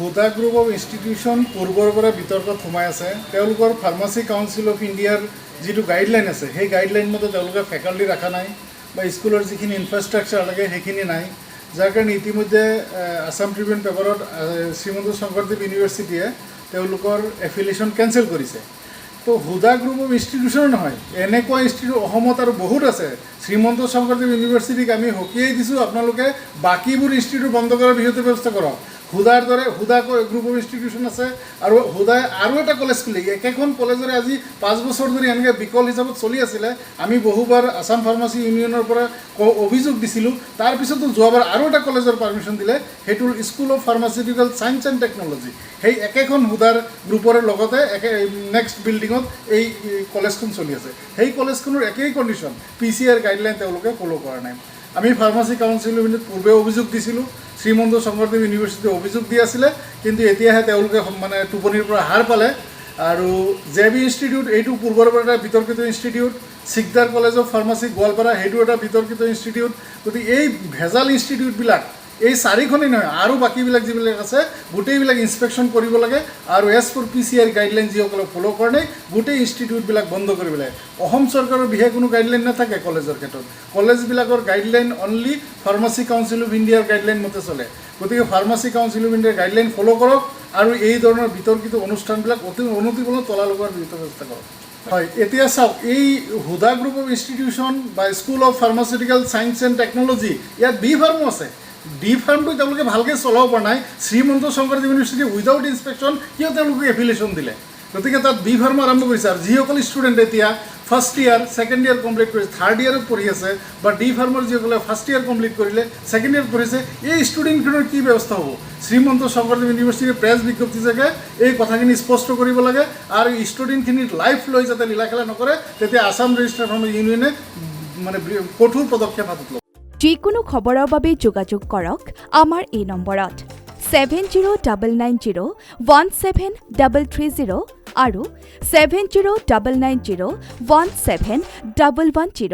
Hooda group of institution পূৰ্বৰ পৰা বিতৰ্কত সোমাই আছে। তেওঁলোকৰ ফাৰ্মাচী কাউন্সিল অফ ইণ্ডিয়াৰ যিটো গাইডলাইন আছে সেই গাইডলাইন মতে তেওঁলোকে ফেকাল্টি ৰখা নাই বা স্কুলৰ যিখিনি ইনফ্ৰাষ্ট্ৰাকচাৰ লাগে সেইখিনি নাই, যাৰ কাৰণে ইতিমধ্যে আছাম ট্ৰিবিউন পেপাৰত শ্ৰীমন্ত শংকৰদেৱ ইউনিভাৰ্চিটিয়ে তেওঁলোকৰ এফিলিয়েশ্যন কেঞ্চেল কৰিছে। তো হুদা গ্ৰুপ অফ ইনষ্টিটিউশ্যন নহয়, এনেকুৱা ইনষ্টিটিউট অসমত আৰু বহুত আছে। শ্ৰীমন্ত শংকৰদেৱ ইউনিভাৰ্চিটিক আমি সকীয়াই দিছোঁ, আপোনালোকে বাকীবোৰ ইনষ্টিটিউট বন্ধ কৰাৰ বিহিত ব্যৱস্থা কৰক। হুদাৰ দৰে হুদা গ্ৰুপ অফ ইনষ্টিটিউশ্যন আছে আৰু হুদাই আৰু এটা কলেজ খুলি, একেখন কলেজৰে আজি 5 বছৰ ধৰি এনেকৈ বিকল হিচাপত চলি আছিলে। আমি বহুবাৰ আছাম ফাৰ্মাচী ইউনিয়নৰ পৰা অভিযোগ দিছিলোঁ। তাৰপিছতো যোৱাবাৰ আৰু এটা কলেজৰ পাৰ্মিশ্যন দিলে, সেইটো school of pharmaceutical science and technology. সেই একেখন হুদাৰ গ্ৰুপৰে লগতে নেক্সট বিল্ডিঙত এই কলেজখন চলি আছে। সেই কলেজখনৰ একেই কণ্ডিশ্যন, PCR গাইডলাইন তেওঁলোকে ফ'ল' কৰা নাই। আমি ফাৰ্মাচী কাউন্সিল অফ ইণ্ডিয়াত পূৰ্বে অভিযোগ দিছিলোঁ, শ্ৰীমন্ত শংকৰদেৱ ইউনিভাৰ্চিটিয়ে অভিযোগ দি আছিলে, কিন্তু এতিয়াহে তেওঁলোকে মানে টোপনিৰ পৰা হাৰ পালে। আৰু JB ইনষ্টিটিউট এইটো পূৰ্বৰ পৰা এটা বিতৰ্কিত institute, Sikdar college of pharmacy Goalpara সেইটো এটা বিতৰ্কিত ইনষ্টিটিউট। গতিকে এই ভেজাল ইনষ্টিটিউটবিলাক এই 4খনেই নহয় আৰু বাকীবিলাক যিবিলাক আছে গোটেইবিলাক ইনস্পেকশ্যন কৰিব লাগে আৰু এজ ফৰ PCR গাইডলাইন যিসকলে ফ'ল' কৰা নাই গোটেই ইনষ্টিটিউটবিলাক বন্ধ কৰিব লাগে। অসম চৰকাৰৰ বিশেষ কোনো গাইডলাইন নাথাকে কলেজৰ ক্ষেত্ৰত, কলেজবিলাকৰ guideline only pharmacy council of ইণ্ডিয়াৰ গাইডলাইন মতে চলে। গতিকে ফাৰ্মাচী কাউন্সিল অফ ইণ্ডিয়াৰ গাইডলাইন ফ'ল' কৰক আৰু এই ধৰণৰ বিতৰ্কিত অনুষ্ঠানবিলাক অতি অনতিপূৰ্ণ তলা লগোৱাৰ ব্যৱস্থা কৰক। হয়, এতিয়া চাওক, এই হুদা গ্ৰুপ অফ ইনষ্টিটিউশ্যন বা school of pharmaceutical science and technology, ইয়াত বি ফাৰ্মো আছে। ডি ফাৰ্মটো তেওঁলোকে ভালকৈ চলাব পৰা নাই। Srimanta Sankardev university without inspection কিয় তেওঁলোকে এফিলিয়েশ্যন দিলে? গতিকে তাত বি ফাৰ্ম আৰম্ভ কৰিছে। আৰু যিসকল ষ্টুডেণ্ট এতিয়া first year second year complete কৰিছে, থাৰ্ড ইয়াৰত পঢ়ি আছে, বা ডি ফাৰ্মৰ যিসকলে ফাৰ্ষ্ট ইয়াৰ কমপ্লিট কৰিলে ছেকেণ্ড ইয়াৰত পঢ়িছে, এই ষ্টুডেণ্টখিনিৰ কি ব্যৱস্থা হ'ব? শ্ৰীমন্ত শংকৰদেৱ ইউনিভাৰ্চিটিৰ প্ৰেছ বিজ্ঞপ্তি যোগে এই কথাখিনি স্পষ্ট কৰিব লাগে আৰু ষ্টুডেণ্টখিনিৰ লাইফ লৈ যাতে লীলা খেলা নকৰে, তেতিয়া আছাম ৰেজিষ্ট্ৰাৰ ফাৰ্মাচী ইউনিয়নে মানে কঠোৰ পদক্ষেপ হাতত ল'ব। যিকোনো খবৰৰ বাবে যোগাযোগ কৰক আমাৰ এই নম্বৰত 7099017330 আৰু 7099017110।